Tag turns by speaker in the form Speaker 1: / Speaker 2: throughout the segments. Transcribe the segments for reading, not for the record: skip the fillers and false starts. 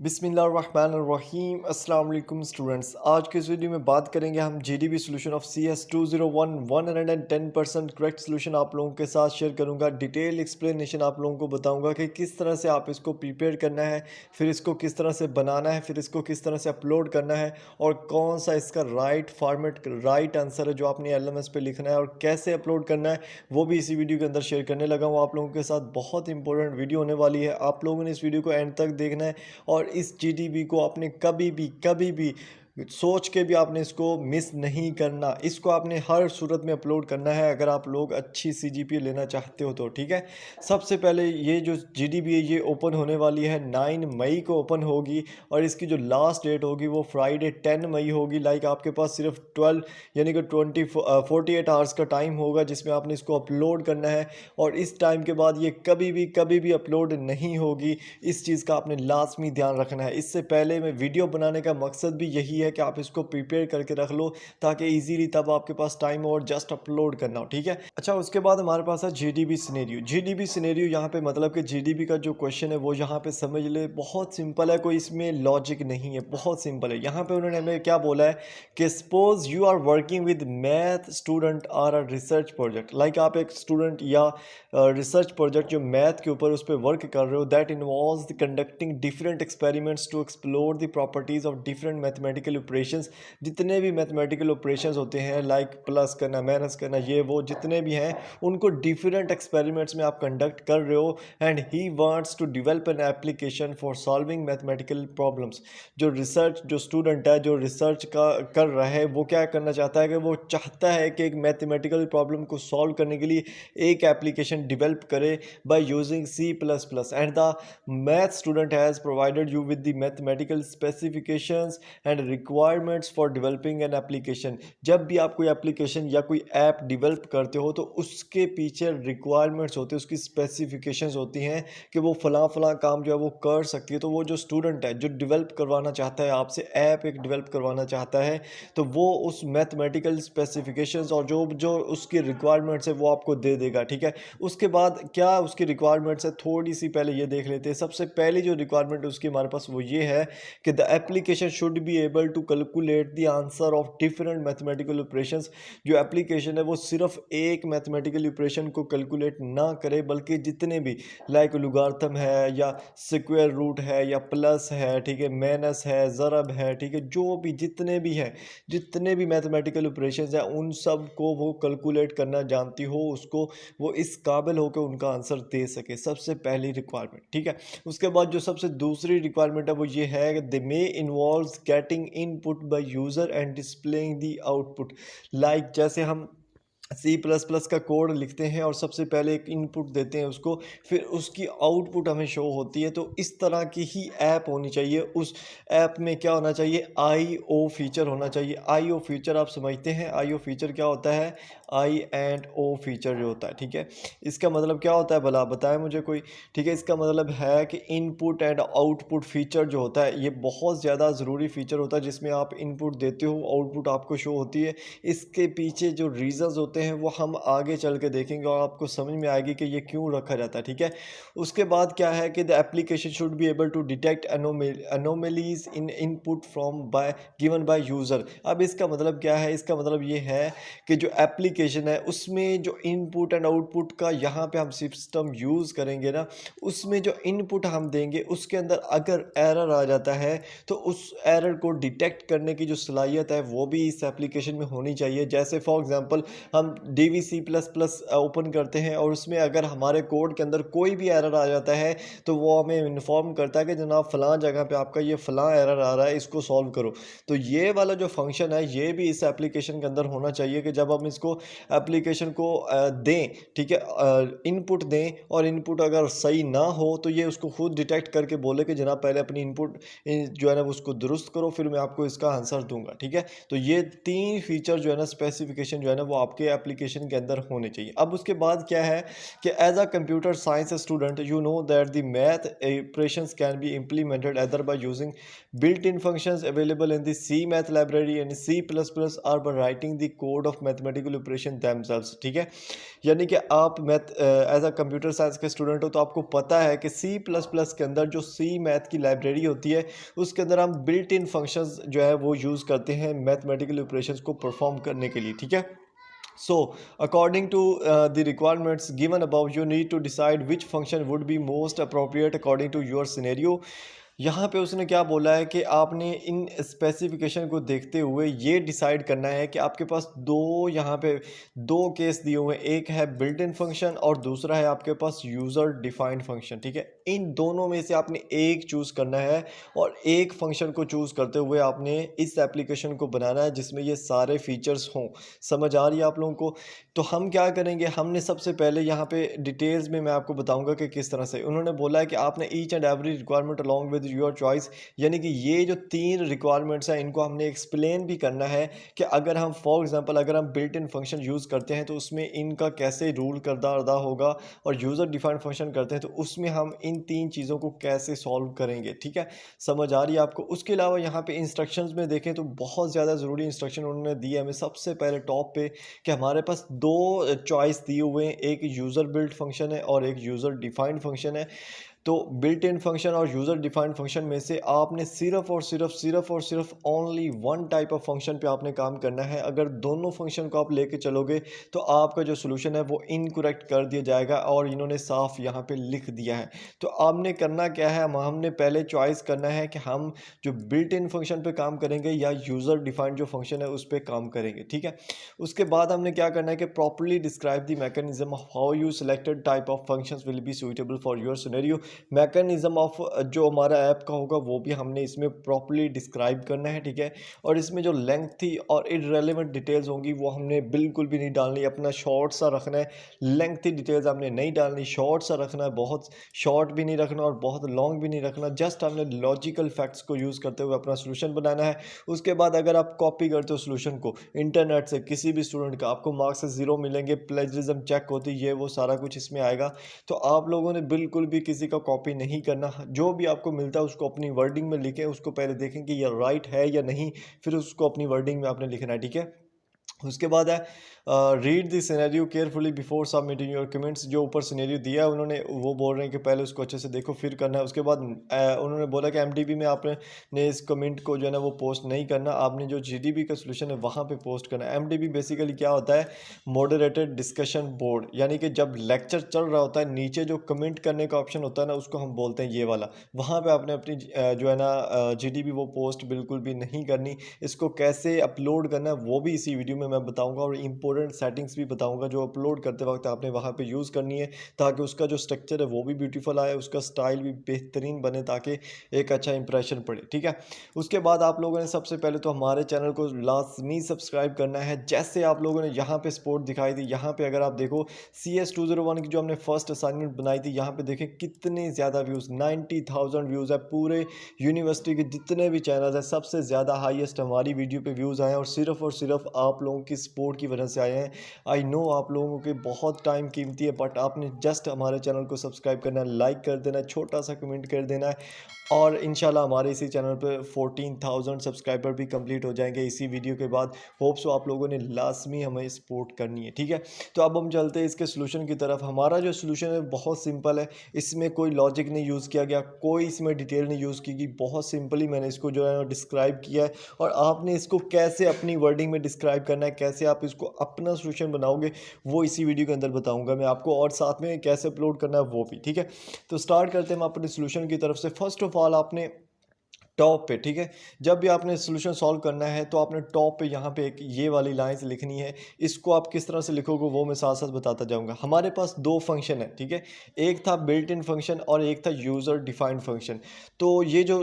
Speaker 1: बिस्मिल्लाहिर्रहमानिर्रहीम अस्सलाम वालेकुम स्टूडेंट्स। आज के इस वीडियो में बात करेंगे हम GDB solution of CS 201 110% correct solution आप लोगों के साथ शेयर करूंगा। डिटेल एक्सप्लेनेशन आप लोगों को बताऊंगा कि किस तरह से आप इसको प्रिपेयर करना है, फिर इसको किस तरह से बनाना है, फिर इसको किस तरह से अपलोड करना है और कौन सा इसका राइट फॉर्मेट राइट आंसर है जो आपने LMS पे लिखना है और कैसे अपलोड करना है, वो भी इसी वीडियो के अंदर शेयर करने लगा हूँ आप लोगों के साथ। बहुत इंपॉर्टेंट वीडियो होने वाली है, आप लोगों ने इस वीडियो को एंड तक देखना है और इस जीडीबी को आपने कभी भी सोच के भी आपने इसको मिस नहीं करना। इसको आपने हर सूरत में अपलोड करना है अगर आप लोग अच्छी CGPA लेना चाहते हो तो, ठीक है। सबसे पहले ये जो जीडीबी है ये ओपन होने वाली है 9 मई को ओपन होगी और इसकी जो लास्ट डेट होगी वो फ्राइडे 10 मई होगी। लाइक आपके पास सिर्फ 12 यानी कि 48 आवर्स का टाइम होगा जिसमें आपने इसको अपलोड करना है और इस टाइम के बाद ये कभी भी अपलोड नहीं होगी। इस चीज़ का आपने लाजमी ध्यान रखना है। इससे पहले मैं वीडियो बनाने का मकसद भी यही है कि आप इसको प्रिपेयर करके रख लो ताकि इजीली तब आपके पास टाइम हो और जस्ट अपलोड करना हो, ठीक है। अच्छा, उसके बाद हमारे पास है जीडीबी सिनेरियो। यहाँ पे मतलब कि जीडीबी का जो क्वेश्चन है वो यहाँ पे समझ ले बहुत सिंपल है, कोई इसमें लॉजिक नहीं है, बहुत सिंपल है। यहाँ पे उन्होंने हमें क्या बोला है कि suppose you are working with math student और अ रिसर्च प्रोजेक्ट। लाइक आप एक स्टूडेंट या रिसर्च प्रोजेक्ट जो मैथ के ऊपर उस पर वर्क कर रहे हो, that involves the conducting different experiments to explore the properties of different mathematical operations. जितने भी मैथमेटिकल ऑपरेशंस होते हैं लाइक प्लस करना, माइनस करना, ये वो जितने भी हैं उनको डिफरेंट एक्सपेरिमेंट्स में आप कंडक्ट कर रहे हो and he wants to develop an application for solving mathematical problems. जो स्टूडेंट है जो रिसर्च का कर रहा है वो क्या करना चाहता है कि वो चाहता है कि एक मैथमेटिकल प्रॉब्लम को सॉल्व करने के लिए एक एप्लीकेशन डेवलप करे by using C++ and the math student has provided you with the mathematical specifications and requirements for developing an application। जब भी आप कोई एप्लीकेशन या कोई ऐप डेवलप करते हो तो उसके पीछे रिक्वायरमेंट्स होते हैं, उसकी स्पेसिफिकेशंस होती हैं कि वो फला फला काम जो है वो कर सकती है। तो वो जो स्टूडेंट है जो डेवलप करवाना चाहता है आपसे, ऐप एक डेवलप करवाना चाहता है, तो वो उस मैथमेटिकल स्पेसिफिकेशंस और जो जो उसकी रिक्वायरमेंट्स है वो आपको दे देगा, ठीक है। उसके बाद क्या उसकी रिक्वायरमेंट्स है, थोड़ी सी पहले ये देख लेते हैं। सबसे पहली जो रिक्वायरमेंट उसकी हमारे पास वो ये है कि the application should be able to calculate the answer of different mathematical operations. जो एप्लीकेशन है वो सिर्फ एक मैथमेटिकल ऑपरेशन को कैलकुलेट ना करे बल्कि जितने भी लाइक लुगार्थम है या स्क्वायर रूट है या प्लस है, ठीक है, माइनस है, ज़रब है, ठीक है, जो भी जितने भी हैं, जितने भी मैथमेटिकल ऑपरेशंस हैं उन सब को वो कैलकुलेट करना जानती हो, उसको वो इस काबिल हो के उनका आंसर दे सके। सबसे पहली रिक्वायरमेंट, ठीक है। उसके बाद जो सबसे दूसरी रिक्वायरमेंट है वो ये है कि they may involves getting input by user and displaying the output. Like जैसे हम C++ का कोड लिखते हैं और सबसे पहले एक इनपुट देते हैं उसको, फिर उसकी आउटपुट हमें शो होती है। तो इस तरह की ही ऐप होनी चाहिए। उस ऐप में क्या होना चाहिए, IO फीचर होना चाहिए। IO फीचर आप समझते हैं, IO फीचर क्या होता है, I&O फीचर जो होता है, ठीक है। इसका मतलब क्या होता है भला बताएं मुझे कोई, ठीक है। इसका मतलब है कि इनपुट एंड आउटपुट फीचर जो होता है ये बहुत ज़्यादा ज़रूरी फीचर होता है जिसमें आप इनपुट देते हो, आउटपुट आपको शो होती है। इसके पीछे जो रीजंस होते हैं वो हम आगे चल के देखेंगे और आपको समझ में आएगी कि ये क्यों रखा जाता है, ठीक है। उसके बाद क्या है कि the application should be able to detect anomalies in input from by given by user. अब इसका मतलब क्या है, इसका मतलब ये है कि जो एप्लीकेशन है उसमें जो इनपुट एंड आउटपुट का यहाँ पे हम सिस्टम यूज़ करेंगे ना, उसमें जो इनपुट हम देंगे उसके अंदर अगर एरर आ जाता है तो उस एरर को डिटेक्ट करने की जो सलाहियत है वो भी इस एप्लीकेशन में होनी चाहिए। जैसे फॉर एग्जांपल हम DVC++ ओपन करते हैं और उसमें अगर हमारे कोड के अंदर कोई भी एरर आ जाता है तो वो हमें इन्फॉर्म करता है कि जनाब फ़लाँ जगह पे आपका ये फ़लाँ एरर आ रहा है, इसको सॉल्व करो। तो ये वाला जो फंक्शन है ये भी इस एप्लीकेशन के अंदर होना चाहिए कि जब हम इसको एप्लीकेशन को दें, ठीक है, इनपुट दें और इनपुट अगर सही ना हो तो ये उसको खुद डिटेक्ट करके बोले कि जनाब पहले अपनी इनपुट जो है ना उसको दुरुस्त करो, फिर मैं आपको इसका आंसर दूंगा, ठीक है। तो ये तीन फीचर जो है ना स्पेसिफिकेशन जो है ना वो आपके एप्लीकेशन के अंदर होने चाहिए। अब उसके बाद क्या है कि as a computer science student you know that the math operations can be implemented either by using built-in functions available in the C math library and C++ or by writing the code of mathematical operation themselves। ठीक है, यानी कि आप math as a computer science के student हो तो आपको पता है कि सी प्लस प्लस के अंदर जो सी मैथ की लाइब्रेरी होती है उसके अंदर हम बिल्ट इन फंक्शंस जो है वो यूज़ करते हैं मैथमेटिकल ऑपरेशंस को परफॉर्म करने के लिए। ठीक है, so according to the requirements given above you need to decide which function would be most appropriate according to your scenario। यहाँ पे उसने क्या बोला है कि आपने इन स्पेसिफिकेशन को देखते हुए ये डिसाइड करना है कि आपके पास दो यहाँ पे दो केस दिए हुए हैं, एक है बिल्ट इन फंक्शन और दूसरा है आपके पास यूज़र डिफाइंड फंक्शन। ठीक है, इन दोनों में से आपने एक चूज़ करना है और एक फंक्शन को चूज़ करते हुए आपने इस एप्लीकेशन को बनाना है जिसमें ये सारे फीचर्स हों। समझ आ रही है आप लोगों को? तो हम क्या करेंगे, हमने सबसे पहले यहाँ पे डिटेल्स में मैं आपको बताऊंगा कि किस तरह से उन्होंने बोला है कि आपने each and every requirement along with your choice, यानी कि ये जो तीन रिक्वायरमेंट्स हैं इनको हमने एक्सप्लेन भी करना है कि अगर हम फॉर एग्जांपल अगर हम बिल्ट इन फंक्शन यूज़ करते हैं तो उसमें इनका कैसे रूल किरदार अदा होगा, और यूज़र डिफाइंड फंक्शन करते हैं तो उसमें हम इन तीन चीज़ों को कैसे सॉल्व करेंगे। ठीक है, समझ आ रही है आपको? उसके अलावा यहाँ पे इंस्ट्रक्शंस में देखें तो बहुत ज़्यादा ज़रूरी इंस्ट्रक्शन उन्होंने दी है हमें सबसे पहले टॉप पे कि हमारे पास दो चॉइस दिए हुए हैं, एक यूज़र बिल्ट फंक्शन है और एक यूज़र डिफाइंड फंक्शन है। तो बिल्ट इन फंक्शन और यूज़र डिफाइंड फंक्शन में से आपने सिर्फ only one type of function पे आपने काम करना है। अगर दोनों फंक्शन को आप लेके चलोगे तो आपका जो सोल्यूशन है वो इनकरेक्ट कर दिया जाएगा, और इन्होंने साफ यहाँ पे लिख दिया है। तो आपने करना क्या है, हमने पहले चॉइस करना है कि हम जो बिल्ट इन फंक्शन पे काम करेंगे या यूज़र डिफाइंड जो फंक्शन है उस पर काम करेंगे। ठीक है, उसके बाद हमने क्या करना है कि properly describe the mechanism of how you selected type of functions will be suitable for your scenario. Mechanism of जो हमारा ऐप का होगा वो भी हमने इसमें प्रॉपर्ली डिस्क्राइब करना है। ठीक है, और इसमें जो लेंथ थी और इररेलेवेंट डिटेल्स होंगी वो हमने बिल्कुल भी नहीं डालनी, अपना शॉर्ट सा रखना है। लेंथी डिटेल्स हमने नहीं डालनी, शॉर्ट सा रखना है, बहुत शॉर्ट भी नहीं रखना और बहुत लॉन्ग भी नहीं रखना। जस्ट हमने लॉजिकल फैक्ट्स को यूज़ करते हुए अपना सोल्यूशन बनाना है। उसके बाद अगर आप कॉपी करते हो सोल्यूशन को इंटरनेट से किसी भी स्टूडेंट का, आपको मार्क्स से 0 मिलेंगे, प्लेजरिज्म चेक होती है, ये वो सारा कुछ इसमें आएगा। तो आप लोगों ने बिल्कुल भी किसी का कॉपी नहीं करना, जो भी आपको मिलता है उसको अपनी वर्डिंग में लिखें, उसको पहले देखें कि ये राइट है या नहीं, फिर उसको अपनी वर्डिंग में आपने लिखना है। ठीक है, उसके बाद है read the scenario carefully before submitting your comments. जो ऊपर सिनेरियो दिया है उन्होंने वो बोल रहे हैं कि पहले उसको अच्छे से देखो फिर करना है। उसके बाद उन्होंने बोला कि एमडीबी में आपने इस कमेंट को जो है ना वो पोस्ट नहीं करना, आपने जो जीडीबी का सोल्यूशन है वहाँ पे पोस्ट करना है। एमडीबी बेसिकली क्या होता है, मॉडरेटेड डिस्कशन बोर्ड, यानी कि जब लेक्चर चल रहा होता है नीचे जो कमेंट करने का ऑप्शन होता है ना उसको हम बोलते हैं ये वाला, वहाँ पे आपने अपनी जो है ना जीडीबी वो पोस्ट बिल्कुल भी नहीं करनी। इसको कैसे अपलोड करना है वो भी इसी वीडियो में मैं बताऊंगा, और इंपॉर्टेंट सेटिंग्स भी बताऊंगा जो अपलोड करते वक्त आपने वहाँ पे यूज़ करनी है, ताकि उसका जो स्ट्रक्चर है वो भी ब्यूटीफुल आए, उसका स्टाइल भी बेहतरीन बने, ताकि एक अच्छा इंप्रेशन पड़े। ठीक है, उसके बाद आप लोगों ने सबसे पहले तो हमारे चैनल को लाजमी सब्सक्राइब करना है। जैसे आप लोगों ने यहाँ पे सपोर्ट दिखाई थी, यहाँ पे अगर आप देखो CS201 की जो हमने फर्स्ट असाइनमेंट बनाई थी, यहाँ पे देखें कितने ज़्यादा व्यूज़, 90,000 व्यूज़ है। पूरे यूनिवर्सिटी के जितने भी चैनल हैं सबसे ज़्यादा हाईएस्ट हमारी वीडियो पे व्यूज़ आए हैं, और सिर्फ आप लोगों की सपोर्ट की वजह से आए हैं। आई नो आप लोगों के बहुत टाइम कीमती है, बट आपने जस्ट हमारे चैनल को सब्सक्राइब करना है, लाइक कर देना है, छोटा सा कमेंट कर देना है, और इंशाल्लाह हमारे इसी चैनल पे 14,000 सब्सक्राइबर भी कंप्लीट हो जाएंगे इसी वीडियो के बाद। होप सो आप लोगों ने लाजमी हमें सपोर्ट करनी है। ठीक है, तो अब हम चलते हैं इसके सोल्यूशन की तरफ। हमारा जो सोल्यूशन है बहुत सिंपल है, इसमें कोई लॉजिक नहीं यूज़ किया गया, कोई इसमें डिटेल नहीं यूज़ की गई, बहुत सिंपली मैंने इसको जो है डिस्क्राइब किया है, और आपने इसको कैसे अपनी वर्डिंग में डिस्क्राइब करना है, कैसे आप इसको अपना सोल्यूशन बनाओगे वो इसी वीडियो के अंदर बताऊँगा मैं आपको, और साथ में कैसे अपलोड करना है वो भी। ठीक है, तो स्टार्ट करते हैं हम अपने सोल्यूशन की तरफ से। फर्स्ट ऑफ ऑल आपने टॉप पे, ठीक है, जब भी आपने सोल्यूशन सॉल्व करना है तो आपने टॉप पे यहाँ पे एक ये वाली लाइंस लिखनी है। इसको आप किस तरह से लिखोगे वो मैं साथ साथ बताता जाऊँगा। हमारे पास दो फंक्शन है, ठीक है, एक था बिल्ट इन फंक्शन और एक था यूज़र डिफाइंड फंक्शन। तो ये जो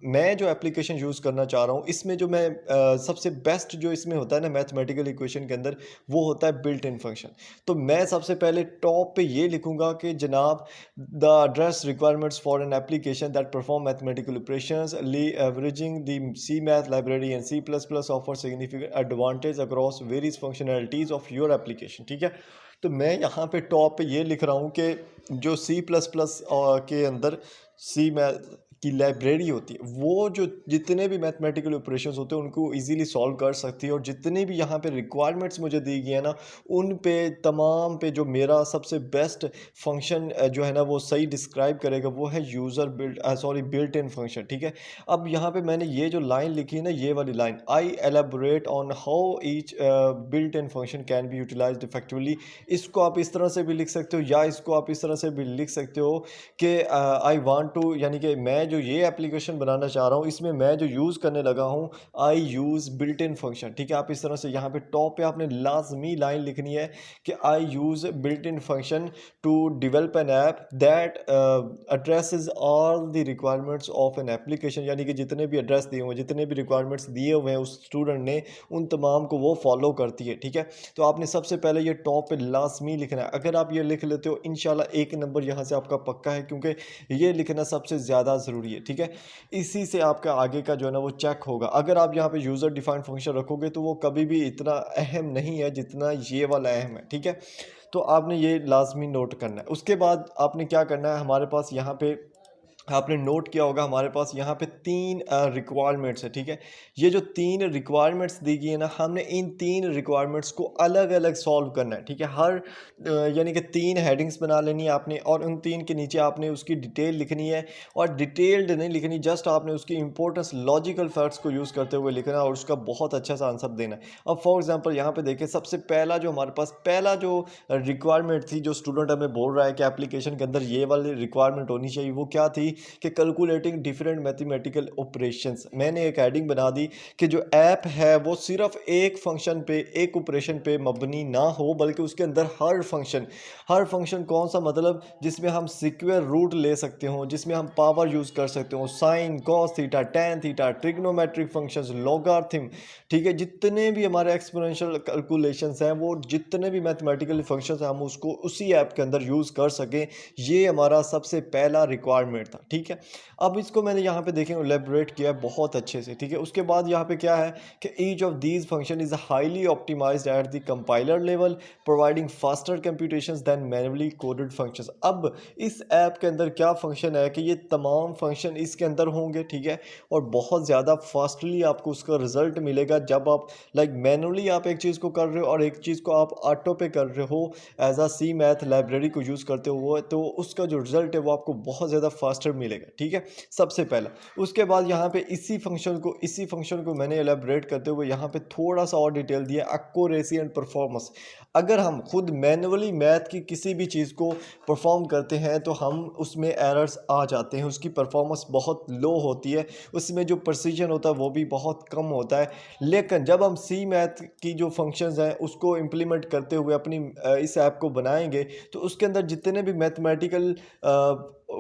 Speaker 1: मैं जो एप्लीकेशन यूज़ करना चाह रहा हूँ इसमें जो मैं सबसे बेस्ट जो इसमें होता है ना मैथमेटिकल इक्वेशन के अंदर, वो होता है बिल्ट इन फंक्शन। तो मैं सबसे पहले टॉप पे ये लिखूंगा कि जनाब the address requirements for an application that perform mathematical operations leveraging the C math library and C++ offer significant advantage across various functionalities of your application। ठीक है, तो मैं यहाँ पे टॉप पे ये लिख रहा हूँ कि जो C++ के अंदर सी मैथ की लाइब्रेरी होती है वो जो जितने भी मैथमेटिकल ऑपरेशंस होते हैं उनको इजीली सॉल्व कर सकती है, और जितने भी यहाँ पे रिक्वायरमेंट्स मुझे दी गई है ना उन पे तमाम पे जो मेरा सबसे बेस्ट फंक्शन जो है ना वो सही डिस्क्राइब करेगा वो है यूज़र बिल्ट इन फंक्शन। ठीक है, अब यहाँ पे मैंने ये जो लाइन लिखी है ना, ये वाली line, I elaborate on how each built in function can be utilized effectively, इसको आप इस तरह से भी लिख सकते हो या इसको आप इस तरह से भी लिख सकते हो कि आई वांट टू, यानी कि मैं जो ये एप्लीकेशन बनाना चाह रहा हूँ इसमें मैं जो यूज़ करने लगा हूँ आई यूज़ बिल्ट इन फंक्शन। ठीक है, आप इस तरह से यहाँ पे टॉप पे आपने लाजमी लाइन लिखनी है कि I use built in function to develop an app that addresses all the requirements of an application, यानी कि जितने भी एड्रेस दिए हुए हैं, जितने भी रिक्वायरमेंट्स दिए हुए हैं उस स्टूडेंट ने, उन तमाम को वो फॉलो करती है। ठीक है, तो आपने सबसे पहले ये टॉप पे लाजमी लिखना है। अगर आप ये लिख लेते हो इंशाल्लाह एक नंबर यहाँ से आपका पक्का है, क्योंकि ये लिखना सबसे ज़्यादा ज़रूरी है। ठीक है, इसी से आपका आगे का जो है ना वो चेक होगा। अगर आप यहाँ पे यूज़र डिफाइंड फंक्शन रखोगे तो वो कभी भी इतना अहम नहीं है जितना ये वाला अहम है। ठीक है, तो आपने ये लाजमी नोट करना है। उसके बाद आपने क्या करना है, हमारे पास यहाँ पे आपने नोट किया होगा हमारे पास यहाँ पे 3 रिक्वायरमेंट्स है। ठीक है, ये जो 3 रिक्वायरमेंट्स दी गई है ना, हमने इन 3 रिक्वायरमेंट्स को अलग अलग सॉल्व करना है। ठीक है, हर यानी कि 3 हेडिंग्स बना लेनी है आपने, और उन 3 के नीचे आपने उसकी डिटेल लिखनी है, और डिटेल्ड नहीं लिखनी, जस्ट आपने उसकी इंपॉर्टेंस लॉजिकल फैक्ट्स को यूज़ करते हुए लिखना है और उसका बहुत अच्छा सा आंसर देना है। अब फॉर एग्जांपल यहाँ पे देखें, सबसे पहला जो हमारे पास पहला जो रिक्वायरमेंट थी, जो स्टूडेंट हमें बोल रहा है कि एप्लीकेशन के अंदर ये वाली रिक्वायरमेंट होनी चाहिए, वो क्या थी कि कैलकुलेटिंग डिफरेंट मैथमेटिकल ऑपरेशंस। मैंने एक हेडिंग बना दी कि जो ऐप है वो सिर्फ एक फंक्शन पे, एक ऑपरेशन पे मबनी ना हो, बल्कि उसके अंदर हर फंक्शन कौन सा, मतलब जिसमें हम सिक्वेयर रूट ले सकते हो, जिसमें हम पावर यूज़ कर सकते हो, sine, cos theta, tan theta, trigonometric functions, logarithm. ठीक है, जितने भी हमारे एक्सपोनेंशियल कैलकुलेशंस हैं, वो जितने भी मैथमेटिकल फंक्शंस हैं, हम उसको उसी ऐप के अंदर यूज़ कर सकें, ये हमारा सबसे पहला रिक्वायरमेंट था। ठीक है, अब इसको मैंने यहाँ पे देखें एलेबोरेट किया है बहुत अच्छे से। ठीक है, उसके बाद यहाँ पे क्या है कि each of these function is highly optimized at the compiler level, providing faster computations than manually coded functions. अब इस ऐप के अंदर क्या फंक्शन है कि ये तमाम फंक्शन इसके अंदर होंगे। ठीक है, और बहुत ज़्यादा फास्टली आपको उसका रिजल्ट मिलेगा जब आप मैनुअली आप एक चीज़ को कर रहे हो और एक चीज़ को आप ऑटो पे कर रहे हो एज आ सी मैथ लाइब्रेरी को यूज़ करते हो, तो उसका जो रिजल्ट है वो आपको बहुत ज़्यादा फास्टर मिलेगा। ठीक है, सबसे पहला। उसके बाद यहाँ पे इसी फंक्शन को मैंने एलेबोरेट करते हुए यहाँ पे थोड़ा सा और डिटेल दिया, एक्यूरेसी एंड परफॉर्मेंस। अगर हम खुद मैनुअली मैथ की किसी भी चीज़ को परफॉर्म करते हैं तो हम उसमें एरर्स आ जाते हैं, उसकी परफॉर्मेंस बहुत लो होती है, उसमें जो प्रिसीजन होता है वो भी बहुत कम होता है। लेकिन जब हम सी मैथ की जो फंक्शंस हैं उसको इम्प्लीमेंट करते हुए अपनी इस ऐप को बनाएंगे, तो उसके अंदर जितने भी मैथमेटिकल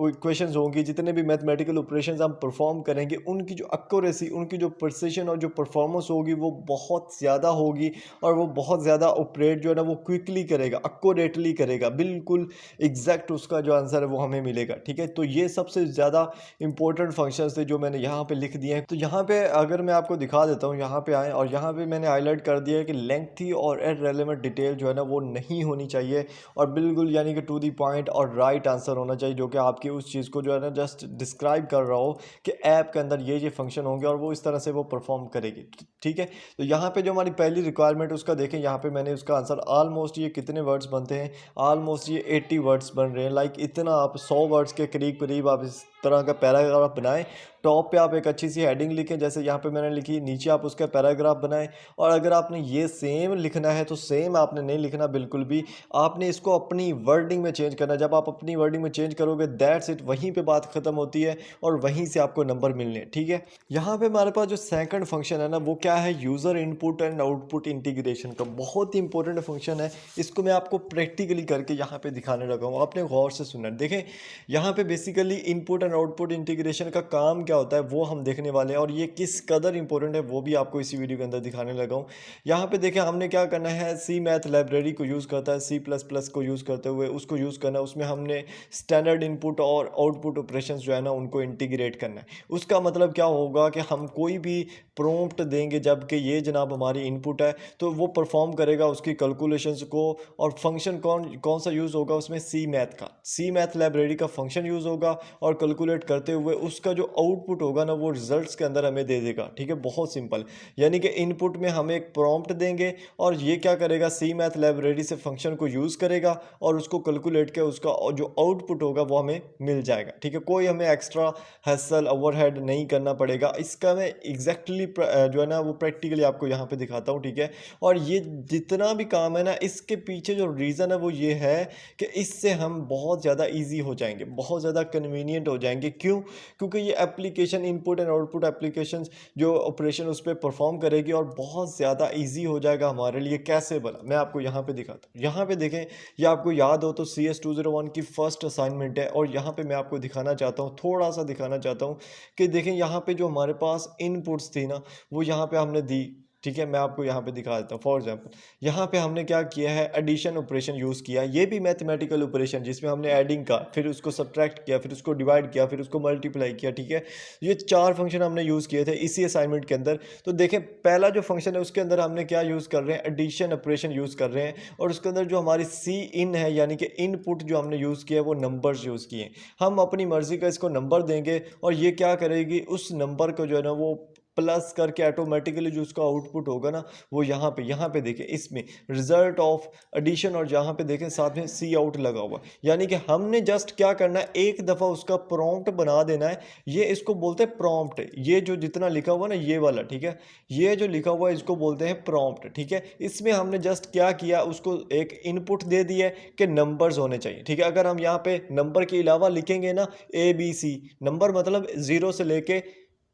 Speaker 1: इक्वेशंस होंगी, जितने भी मैथमेटिकल ऑपरेशंस हम परफॉर्म करेंगे, उनकी जो एक्यूरेसी, उनकी जो प्रिसिशन और जो परफॉर्मेंस होगी वो बहुत ज़्यादा होगी, और वो बहुत ज़्यादा ऑपरेट जो है ना वो क्विकली करेगा, एक्यूरेटली करेगा, बिल्कुल एग्जैक्ट उसका जो आंसर है वो हमें मिलेगा। ठीक है, तो ये सबसे ज़्यादा इंपॉर्टेंट फंक्शंस थे जो मैंने यहाँ पे लिख दिए हैं। तो यहाँ पे अगर मैं आपको दिखा देता हूँ, यहाँ पे आए और यहाँ पे मैंने हाईलाइट कर दिया है कि लेंथी और इररिलेवेंट डिटेल जो है ना वो नहीं होनी चाहिए, और बिल्कुल यानी कि टू दी पॉइंट और राइट आंसर होना चाहिए, जो कि आपकी उस चीज़ को जो है ना जस्ट डिस्क्राइब कर रहा हो कि ऐप के अंदर ये फंक्शन होंगे और वो इस तरह से वो परफॉर्म करेगी। ठीक है, तो यहाँ पे जो हमारी पहली रिक्वायरमेंट उसका देखें, यहाँ पे मैंने उसका आंसर ऑलमोस्ट ये कितने वर्ड्स बनते हैं, ऑलमोस्ट ये 80 वर्ड्स बन रहे हैं। इतना आप 100 वर्ड्स के करीब करीब आप इस तरह का पैराग्राफ बनाएं। टॉप पे आप एक अच्छी सी हेडिंग लिखें, जैसे यहाँ पे मैंने लिखी, नीचे आप उसका पैराग्राफ बनाएं। और अगर आपने ये सेम लिखना है तो सेम आपने नहीं लिखना बिल्कुल भी, आपने इसको अपनी वर्डिंग में चेंज करना है। जब आप अपनी वर्डिंग में चेंज करोगे दैट्स इट, वहीं पे बात खत्म होती है और वहीं से आपको नंबर मिलने हैं। ठीक है, यहाँ पे हमारे पास जो सेकंड फंक्शन है ना वो क्या है, user input and output integration का बहुत ही इंपॉर्टेंट फंक्शन है। इसको मैं आपको प्रैक्टिकली करके यहाँ पे दिखाने लगा हूँ, आपने गौर से सुनना। देखें, यहाँ पे basically input and output integration का काम क्या होता है वो हम देखने वाले हैं, और ये किस कदर इंपॉर्टेंट है वो भी आपको इसी वीडियो के अंदर दिखाने लगा हूँ। यहाँ पे देखें हमने क्या करना है, सी मैथ लाइब्रेरी को यूज़ करता है, सी प्लस प्लस को यूज़ करते हुए उसको यूज़ करना है। उसमें हमने स्टैंडर्ड इनपुट और आउटपुट ऑपरेशंस जो है ना उनको इंटीग्रेट करना है। उसका मतलब क्या होगा कि हम कोई भी प्रॉम्प्ट देंगे जबकि ये जनाब हमारी इनपुट है, तो वो परफॉर्म करेगा उसकी कैलकुलेशंस को। और फंक्शन कौन कौन सा यूज़ होगा उसमें, सी मैथ का, सी मैथ लाइब्रेरी का फंक्शन यूज़ होगा, और कैलकुलेट करते हुए उसका जो आउटपुट होगा ना वो रिजल्ट्स के अंदर हमें दे देगा। ठीक है, बहुत सिंपल। यानी कि इनपुट में हम एक प्रॉम्प्ट देंगे और ये क्या करेगा, सी मैथ लाइब्रेरी से फंक्शन को यूज़ करेगा और उसको कैलकुलेट के उसका जो आउटपुट होगा वो हमें मिल जाएगा। ठीक है, कोई हमें एक्स्ट्रा हैसल ओवरहेड नहीं करना पड़ेगा। इसका मैं एग्जैक्टली जो है ना वो प्रैक्टिकली आपको यहाँ पे दिखाता हूँ। ठीक है, और ये जितना भी काम है ना इसके पीछे जो रीज़न है वो ये है कि इससे हम बहुत ज़्यादा इजी हो जाएंगे, बहुत ज़्यादा कन्वीनियंट हो जाएंगे। क्यों? क्योंकि ये application input and output application जो ऑपरेशन उस पर परफॉर्म करेगी और बहुत ज़्यादा इजी हो जाएगा हमारे लिए। कैसे बना, मैं आपको यहाँ पे दिखाता हूँ। यहाँ पे देखें, ये आपको याद हो तो CS201 की फर्स्ट असाइनमेंट है, और यहाँ पे मैं आपको दिखाना चाहता हूँ, थोड़ा सा दिखाना चाहता हूँ कि देखें यहाँ पे जो हमारे पास इनपुट्स थी ना वो यहाँ पे हमने दी। ठीक है, मैं आपको यहाँ पे दिखा देता हूँ। फॉर एग्जांपल यहाँ पे हमने क्या किया है, एडिशन ऑपरेशन यूज़ किया। ये भी मैथमेटिकल ऑपरेशन जिसमें हमने एडिंग का, फिर उसको सब्ट्रैक्ट किया, फिर उसको डिवाइड किया, फिर उसको मल्टीप्लाई किया। ठीक है, ये 4 फंक्शन हमने यूज़ किए थे इसी असाइनमेंट के अंदर। तो देखें पहला जो फंक्शन है उसके अंदर हमने क्या यूज़ कर रहे हैं, एडिशन ऑपरेशन यूज़ कर रहे हैं, और उसके अंदर जो हमारी सी इन है यानी कि इनपुट जो हमने यूज़ किया है वो नंबर्स यूज़ किए। हम अपनी मर्ज़ी का इसको नंबर देंगे और ये क्या करेगी, उस नंबर को जो है ना वो प्लस करके ऑटोमेटिकली जो उसका आउटपुट होगा ना वो यहाँ पे देखें इसमें रिजल्ट ऑफ एडिशन, और जहाँ पे देखें साथ में सी आउट लगा हुआ। यानी कि हमने जस्ट क्या करना है, एक दफ़ा उसका प्रॉम्प्ट बना देना है। ये इसको बोलते हैं प्रॉम्प्ट, ये जो जितना लिखा हुआ ना ये वाला। ठीक है, ये जो लिखा हुआ है इसको बोलते हैं प्रॉम्प्ट। ठीक है, इसमें हमने जस्ट क्या किया, उसको एक इनपुट दे दिया है कि नंबर्स होने चाहिए। ठीक है, अगर हम यहाँ पे नंबर के अलावा लिखेंगे ना ABC, नंबर मतलब 0 से लेके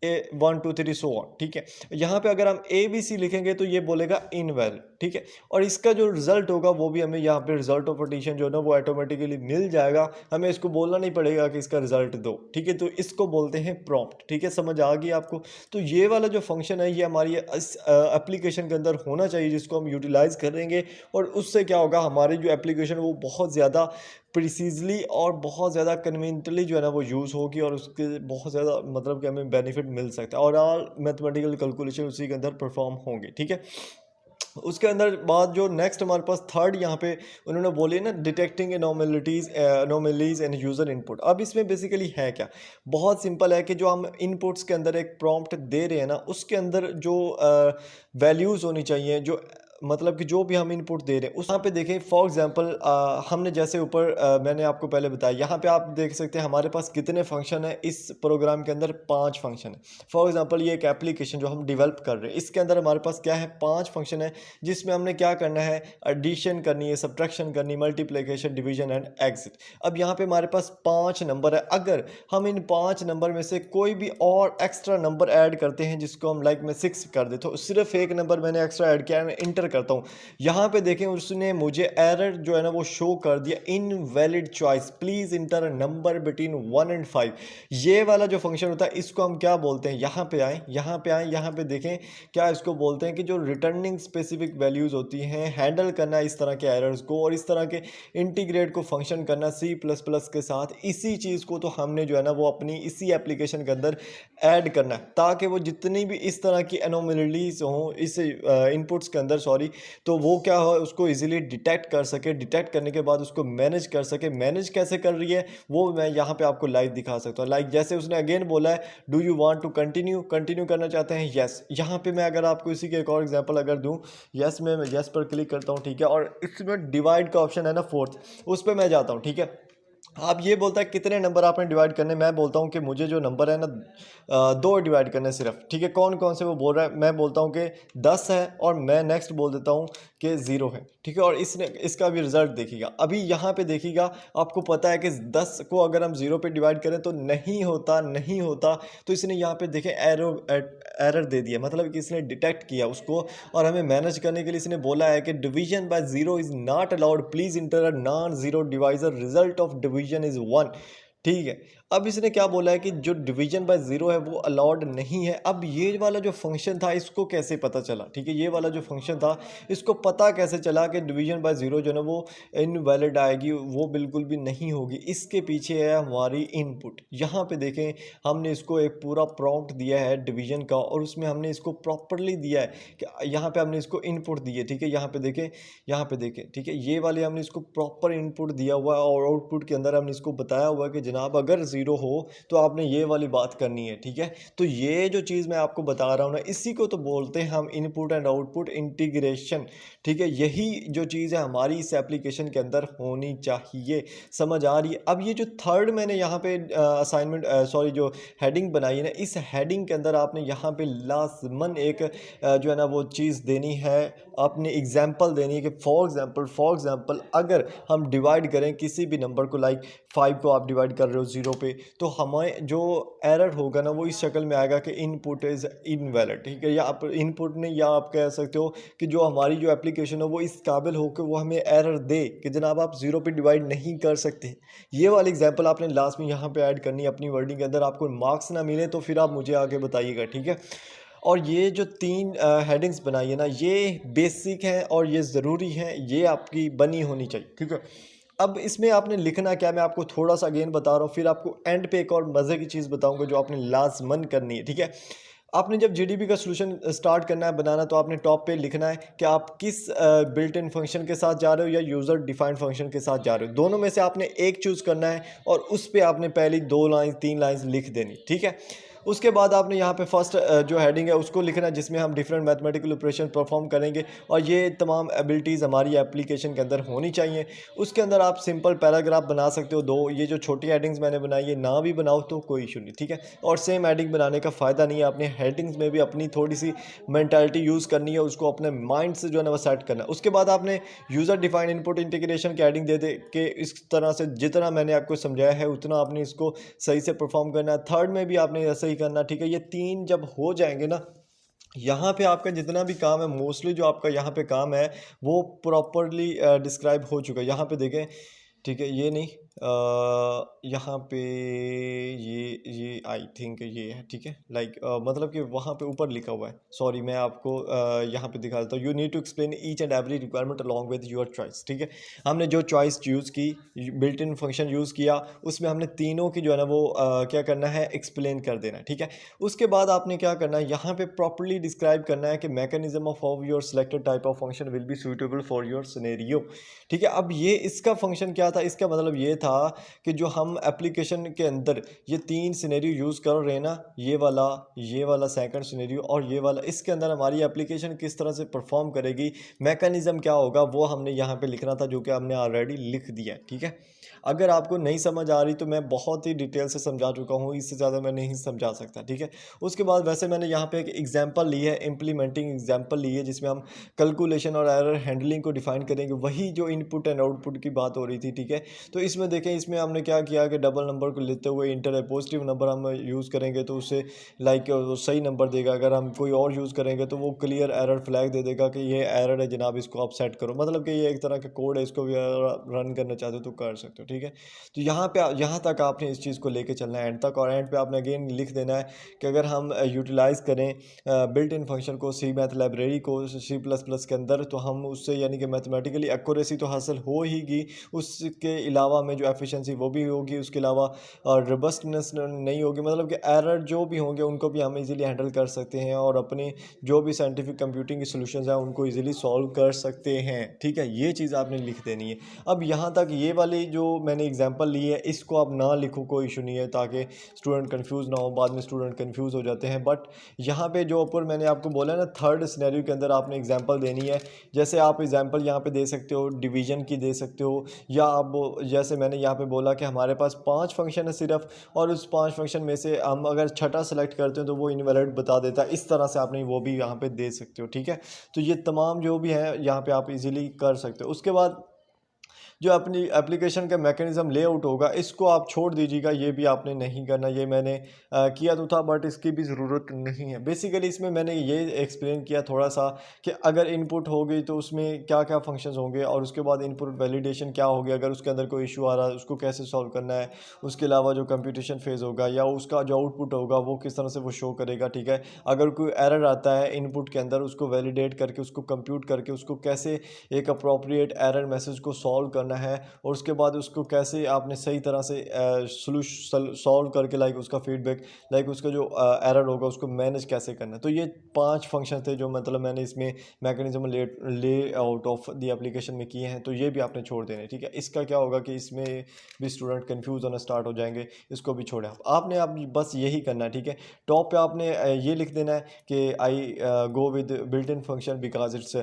Speaker 1: 1 2 3 सो ऑन। ठीक है, यहाँ पे अगर हम ABC लिखेंगे तो ये बोलेगा इनवैलिड। ठीक है, और इसका जो रिजल्ट होगा वो भी हमें यहाँ पे रिजल्ट ऑफ एडिशन जो है ना वो ऑटोमेटिकली मिल जाएगा। हमें इसको बोलना नहीं पड़ेगा कि इसका रिजल्ट दो। ठीक है, तो इसको बोलते हैं प्रॉम्प्ट। ठीक है, समझ आ गई आपको? तो ये वाला जो फंक्शन है ये हमारी एप्लीकेशन के अंदर होना चाहिए, जिसको हम यूटिलाइज करेंगे, और उससे क्या होगा, हमारी जो एप्लीकेशन वो बहुत ज़्यादा प्रिसीजली और बहुत ज़्यादा कन्वीनियंटली जो है ना वो यूज़ होगी, और उसके बहुत ज़्यादा मतलब कि हमें बेनिफिट मिल सकता है, और ऑल मैथमेटिकल कैलकुलेशन उसी के अंदर परफॉर्म होंगे। ठीक है, उसके अंदर बाद जो नेक्स्ट हमारे पास थर्ड यहाँ पे उन्होंने बोली ना, detecting anomalies end user input. अब इसमें बेसिकली है क्या, बहुत सिंपल है कि जो हम इनपुट्स के अंदर एक प्रॉम्प्ट दे रहे हैं ना उसके अंदर जो वैल्यूज़ होनी चाहिए, जो मतलब कि जो भी हम इनपुट दे रहे हैं उस यहाँ पे देखें। फॉर एग्जांपल हमने जैसे ऊपर मैंने आपको पहले बताया, यहाँ पे आप देख सकते हैं हमारे पास कितने फंक्शन है इस प्रोग्राम के अंदर, 5 फंक्शन है। फॉर एग्जांपल ये एक एप्लीकेशन जो हम डेवलप कर रहे हैं इसके अंदर हमारे पास क्या है, 5 फंक्शन है, जिसमें हमने क्या करना है, एडिशन करनी है, सब्ट्रैक्शन करनी, मल्टीप्लिकेशन, डिवीजन एंड एग्जिट। अब यहाँ पे हमारे पास 5 नंबर है। अगर हम इन 5 नंबर में से कोई भी और एक्स्ट्रा नंबर ऐड करते हैं, जिसको हम लाइक में 6 कर दे, तो सिर्फ एक नंबर मैंने एक्स्ट्रा ऐड किया है, इंटर करता हूँ। यहाँ पे देखें उसने मुझे एरर जो है ना वो शो कर दिया, invalid choice, please inter number between 1 and 5। ये वाला जो फंक्शन होता है इसको हम क्या बोलते हैं, यहाँ पे आए, यहाँ पे देखें क्या इसको बोलते हैं कि जो रिटर्निंग स्पेसिफिक वैल्यूज होती हैं, हैंडल करना इस तरह के एरर्स को, और इस तरह के इंटीग्रेट को फंक्शन करना C++ के साथ। इसी चीज़ को तो हमने जो है ना वो अपनी इसी एप्लीकेशन के अंदर ऐड करना है, ताकि वो जितनी भी इस तरह की एनोमलीज हों इस इनपुट्स के अंदर, सॉरी, तो वो क्या हो उसको इजीली डिटेक्ट कर सके, डिटेक्ट करने के बाद उसको मैनेज कर सके। मैनेज कैसे कर रही है वो मैं यहाँ पे आपको लाइव दिखा सकता हूँ। लाइक जैसे उसने अगेन बोला है, do you want to continue करना चाहते हैं, यस। यहाँ पे मैं अगर आपको इसी के एक और एग्जांपल अगर दूँ, यस मैं यस पर क्लिक करता हूँ। ठीक है, और इसमें डिवाइड का ऑप्शन है ना 4th, उस पर मैं जाता हूँ। ठीक है, आप ये बोलता है कितने नंबर आपने डिवाइड करने, मैं बोलता हूँ कि मुझे जो नंबर है ना 2 डिवाइड करने सिर्फ। ठीक है, कौन कौन से वो बोल रहा है, मैं बोलता हूँ कि 10 है, और मैं नेक्स्ट बोल देता हूँ कि 0 है। ठीक है, और इसने इसका भी रिजल्ट देखिएगा। अभी यहाँ पे देखिएगा, आपको पता है कि 10 को अगर हम 0 पे डिवाइड करें तो नहीं होता। तो इसने यहाँ पे देखें एरर दे दिया, मतलब कि इसने डिटेक्ट किया उसको, और हमें मैनेज करने के लिए इसने बोला है कि division bye 0 is not allowed, please inter a non zero divisor, result of division is 1। ठीक है, अब इसने क्या बोला है कि जो डिवीजन बाय ज़ीरो है वो अलाउड नहीं है। अब ये वाला जो फंक्शन था इसको कैसे पता चला, ठीक है, ये वाला जो फंक्शन था इसको पता कैसे चला कि डिवीजन बाय ज़ीरो जो है ना वो इनवैलिड आएगी, वो बिल्कुल भी नहीं होगी। इसके पीछे है हमारी इनपुट। यहाँ पे देखें, हमने इसको एक पूरा प्रॉम्प्ट दिया है डिवीजन का और उसमें हमने इसको प्रॉपरली दिया है कि यहाँ पे हमने इसको इनपुट दी है, ठीक है। यहाँ पे देखें, ठीक है, ये वाले हमने इसको प्रॉपर इनपुट दिया हुआ है और आउटपुट के अंदर हमने इसको बताया हुआ है कि जनाब अगर ज़ीरो हो तो आपने ये वाली बात करनी है, ठीक है। तो ये जो चीज़ मैं आपको बता रहा हूँ ना, इसी को तो बोलते हैं हम इनपुट एंड आउटपुट इंटीग्रेशन, ठीक है। यही जो चीज़ है हमारी इस एप्लीकेशन के अंदर होनी चाहिए। समझ आ रही है? अब ये जो थर्ड मैंने यहाँ पे असाइनमेंट सॉरी जो हेडिंग बनाई है ना, इस हेडिंग के अंदर आपने यहाँ पे लाजमन एक जो है ना वो चीज़ देनी है, आपने एग्जाम्पल देनी है कि फॉर एग्जाम्पल अगर हम डिवाइड करें किसी भी नंबर को, लाइक 5 को आप डिवाइड कर रहे हो 0 पे, तो हमें जो एरर होगा ना वो इस शक्ल में आएगा कि इनपुट इज़ इनवैलिड, ठीक है। या आप इनपुट नहीं, या आप कह सकते हो कि जो हमारी जो एप्लीकेशन है वो इस काबिल हो कि वो हमें एरर दे कि जनाब आप 0 पे डिवाइड नहीं कर सकते। ये वाली एग्जाम्पल आपने लास्ट में यहाँ पे ऐड करनी है अपनी वर्डिंग के अंदर। आपको मार्क्स ना मिले तो फिर आप मुझे आगे बताइएगा, ठीक है। और ये जो 3 हेडिंग्स बनाई है ना, ये बेसिक हैं और ये ज़रूरी हैं, ये आपकी बनी होनी चाहिए, ठीक है। अब इसमें आपने लिखना क्या, मैं आपको थोड़ा सा अगेन बता रहा हूँ, फिर आपको एंड पे एक और मज़े की चीज़ बताऊंगा जो आपने लाजमन करनी है, ठीक है। आपने जब जीडीपी का सॉल्यूशन स्टार्ट करना है बनाना, तो आपने टॉप पे लिखना है कि आप किस बिल्ट इन फंक्शन के साथ जा रहे हो या यूज़र डिफाइंड फंक्शन के साथ जा रहे हो। दोनों में से आपने एक चूज़ करना है और उस पे आपने पहली 2 लाइन 3 लाइन्स लिख देनी, ठीक है। उसके बाद आपने यहाँ पे फर्स्ट जो हेडिंग है उसको लिखना है जिसमें हम डिफरेंट मैथमेटिकल ऑपरेशन परफॉर्म करेंगे और ये तमाम एबिलिटीज़ हमारी एप्लीकेशन के अंदर होनी चाहिए। उसके अंदर आप सिंपल पैराग्राफ बना सकते हो 2। ये जो छोटी हेडिंग्स मैंने बनाई है ना भी बनाओ तो कोई इशू नहीं, ठीक है। और सेम हेडिंग बनाने का फ़ायदा नहीं है, आपने हेडिंग्स में भी अपनी थोड़ी सी मैंटालिटी यूज़ करनी है, उसको अपने माइंड से जो है ना वो सेट करना है। उसके बाद आपने यूज़र डिफाइंड इनपुट इंटीग्रेशन की हेडिंग दे दे के इस तरह से जितना मैंने आपको समझाया है उतना आपने इसको सही से परफॉर्म करना है। थर्ड में भी आपने ऐसा ही करना, ठीक है। ये 3 जब हो जाएंगे ना, यहाँ पे आपका जितना भी काम है मोस्टली जो आपका यहाँ पे काम है वो प्रॉपरली डिस्क्राइब हो चुका है। यहाँ पे देखें, ठीक है, ये नहीं, यहाँ पे ये आई थिंक ये है, ठीक है। लाइक मतलब कि वहाँ पे ऊपर लिखा हुआ है, सॉरी मैं आपको यहाँ पे दिखा देता हूँ। You need to explain each and every requirement along with your choice, ठीक है। हमने जो चॉइस यूज़ की, बिल्ट इन फंक्शन यूज़ किया, उसमें हमने तीनों की जो है ना वो क्या करना है, एक्सप्लेन कर देना है, ठीक है। उसके बाद आपने क्या करना है, यहाँ पे प्रॉपरली डिस्क्राइब करना है कि mechanism of how your selected type of function will be suitable for your scenario, ठीक है। अब ये इसका फंक्शन क्या था, इसका मतलब ये था कि जो हम एप्लीकेशन के अंदर ये 3 सिनेरियो यूज़ कर रहे हैं ना, ये वाला सेकंड सिनेरियो और ये वाला, इसके अंदर हमारी एप्लीकेशन किस तरह से परफॉर्म करेगी, मैकेनिज्म क्या होगा, वो हमने यहाँ पे लिखना था, जो कि हमने ऑलरेडी लिख दिया है, ठीक है। अगर आपको नहीं समझ आ रही तो मैं बहुत ही डिटेल से समझा चुका हूँ, इससे ज़्यादा मैं नहीं समझा सकता, ठीक है। उसके बाद वैसे मैंने यहाँ पे एक एग्जांपल ली है, इम्प्लीमेंटिंग एग्जांपल ली है, जिसमें हम कैलकुलेशन और एरर हैंडलिंग को डिफाइन करेंगे, वही जो इनपुट एंड आउटपुट की बात हो रही थी, ठीक है। तो इसमें देखें, इसमें हमने क्या किया कि डबल नंबर को लेते हुए इंटर है, पॉजिटिव नंबर हम यूज़ करेंगे तो उससे लाइक सही नंबर देगा, अगर हम कोई और यूज़ करेंगे तो वो क्लियर एरर फ्लैग दे देगा कि ये एरर है जनाब, इसको आप सेट करो। मतलब कि ये एक तरह का कोड है, इसको भी रन करना चाहते हो तो कर सकते हो, ठीक है। तो यहाँ तक आपने इस चीज़ को लेके चलना है एंड तक, और एंड पे आपने अगेन लिख देना है कि अगर हम यूटिलाइज़ करें बिल्ट इन फंक्शन को, सी मैथ लाइब्रेरी को C++ के अंदर, तो हम उससे यानी कि मैथमेटिकली एक्यूरेसी तो हासिल हो ही गई, उसके अलावा में जो एफिशिएंसी वो भी होगी, उसके अलावा रोबस्टनेस नहीं होगी, मतलब कि एरर जो भी होंगे उनको भी हम इजीली हैंडल कर सकते हैं और अपने जो भी साइंटिफिक कंप्यूटिंग की सॉल्यूशंस हैं उनको इजीली सॉल्व कर सकते हैं, ठीक है। ये चीज़ आपने लिख देनी है। अब यहाँ तक ये वाली जो मैंने एग्जांपल ली है इसको आप ना लिखो, कोई इशू नहीं है, ताकि स्टूडेंट कंफ्यूज ना हो, बाद में स्टूडेंट कंफ्यूज हो जाते हैं। बट यहाँ पे जो ऊपर मैंने आपको बोला है ना, थर्ड सिनेरियो के अंदर आपने एग्जांपल देनी है। जैसे आप एग्जांपल यहाँ पे दे सकते हो, डिवीजन की दे सकते हो, या आप जैसे मैंने यहाँ पे बोला कि हमारे पास 5 फंक्शन है सिर्फ, और उस 5 फंक्शन में से हम अगर छठा सेलेक्ट करते हैं तो वो इनवैलिड बता देता है, इस तरह से आपने वो भी यहाँ पे दे सकते हो, ठीक है। तो ये तमाम जो भी है यहाँ पे आप इजीली कर सकते हो। उसके बाद जो अपनी एप्लीकेशन का मैकेनिज्म लेआउट होगा इसको आप छोड़ दीजिएगा, ये भी आपने नहीं करना। ये मैंने किया तो था बट इसकी भी ज़रूरत नहीं है। बेसिकली इसमें मैंने ये एक्सप्लेन किया थोड़ा सा कि अगर इनपुट हो गई तो उसमें क्या क्या फंक्शंस होंगे, और उसके बाद इनपुट वैलिडेशन क्या होगी, अगर उसके अंदर कोई इशू आ रहा है उसको कैसे सॉल्व करना है। उसके अलावा जो कंप्यूटेशन फेज़ होगा या उसका जो आउटपुट होगा वो किस तरह से वो शो करेगा, ठीक है। अगर कोई एरर आता है इनपुट के अंदर उसको वैलिडेट करके उसको कंप्यूट करके उसको कैसे एक अप्रोप्रिएट एरर मैसेज को सॉल्व करना है, और उसके बाद उसको कैसे आपने सही तरह से सॉल्व करके लाइक उसका फीडबैक, लाइक उसका जो एरर होगा उसको मैनेज कैसे करना है। तो ये 5 फंक्शन थे जो मतलब मैंने इसमें मैकेनिज्म ले आउट ऑफ द एप्लीकेशन में किए हैं। तो ये भी आपने छोड़ देने, ठीक है। इसका क्या होगा कि इसमें भी स्टूडेंट कंफ्यूज होना स्टार्ट हो जाएंगे, इसको भी छोड़ें आपने। आप बस यही करना है, ठीक है। टॉप पे आपने ये लिख देना है कि I go with built in function because it's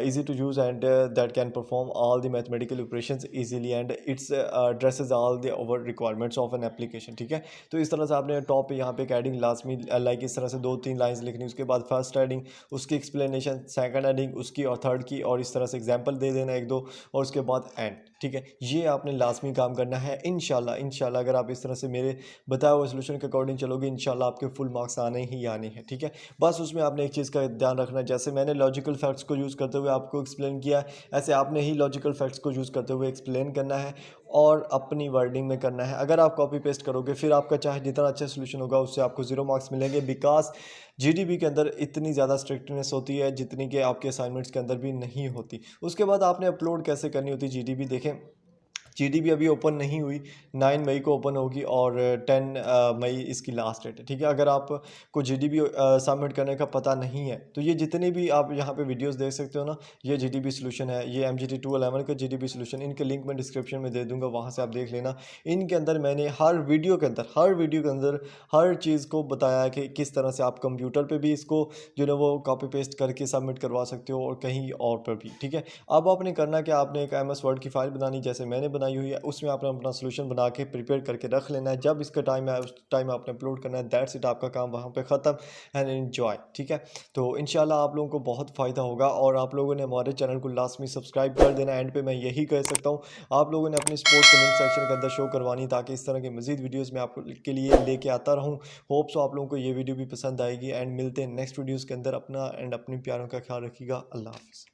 Speaker 1: easy to use and that can perform all the mathematical operations easily and it's addresses all the over requirements of an application, ठीक है। तो इस तरह से आपने टॉप पे यहाँ पे एक एडिंग लाजमी लाइक इस तरह से 2-3 लाइंस लिखनी, उसके बाद फर्स्ट एडिंग उसकी एक्सप्लेनेशन, सेकंड एडिंग उसकी और थर्ड की, और इस तरह से एग्जांपल दे देना 1-2, और उसके बाद एंड, ठीक है। ये आपने लाजमी काम करना है। इंशाल्लाह अगर आप इस तरह से मेरे बताए हुए सोल्यूशन के अकॉर्डिंग चलोगे इंशाल्लाह आपके फुल मार्क्स आने ही आने हैं, ठीक है। बस उसमें आपने एक चीज़ का ध्यान रखना है, जैसे मैंने लॉजिकल फैक्ट्स को यूज़ करते हुए आपको एक्सप्लेन किया है, ऐसे आपने ही लॉजिकल फैक्ट्स को यूज़ करते हुए एक्सप्लेन करना है और अपनी वर्डिंग में करना है। अगर आप कॉपी पेस्ट करोगे फिर आपका चाहे जितना अच्छा सोल्यूशन होगा उससे आपको 0 मार्क्स मिलेंगे, बिकॉज जीडीबी के अंदर इतनी ज़्यादा स्ट्रिक्टनेस होती है जितनी कि आपके असाइनमेंट्स के अंदर भी नहीं होती। उसके बाद आपने अपलोड कैसे करनी होती है जीडीबी, देखें जीडीबी अभी ओपन नहीं हुई, 9 मई को ओपन होगी और 10 मई इसकी लास्ट डेट है, ठीक है। अगर आपको जीडीबी सबमिट करने का पता नहीं है तो ये जितने भी आप यहाँ पे वीडियोस देख सकते हो ना, ये जीडीबी सोल्यूशन है, ये MGT 211 का जीडीबी सोल्यूशन, इनके लिंक मैं डिस्क्रिप्शन में दे दूंगा, वहाँ से आप देख लेना। इनके अंदर मैंने हर वीडियो के अंदर हर चीज़ को बताया है कि किस तरह से आप कंप्यूटर पर भी इसको जो है वो कॉपी पेस्ट करके सबमिट करवा सकते हो और कहीं और पर भी, ठीक है। अब आपने करना कि आपने एक MS वर्ड की फाइल बनानी जैसे मैंने बनाई हुई है, उसमें आपने अपना सोल्यूशन बना के प्रिपेयर करके रख लेना है। जब इसका टाइम है उस टाइम आपने अपलोड करना है, दैट्स इट, आपका काम वहाँ पे ख़त्म एंड एन्जॉय, ठीक है। तो इंशाल्लाह आप लोगों को बहुत फ़ायदा होगा और आप लोगों ने हमारे चैनल को लाजमी सब्सक्राइब कर देना। एंड पे मैं यही कह सकता हूँ आप लोगों ने अपनी सपोर्ट कमेंट सेक्शन के अंदर शो करवानी, ताकि इस तरह के मज़ीद वीडियोज़ मैं आपको के लिए लेके आता रहूँ। होप सो आप लोगों को ये वीडियो भी पसंद आएगी, एंड मिलते हैं नेक्स्ट वीडियोज़ के अंदर। अपना एंड अपने प्यारों का ख्याल रखिएगा। अल्लाह हाफ़िज़।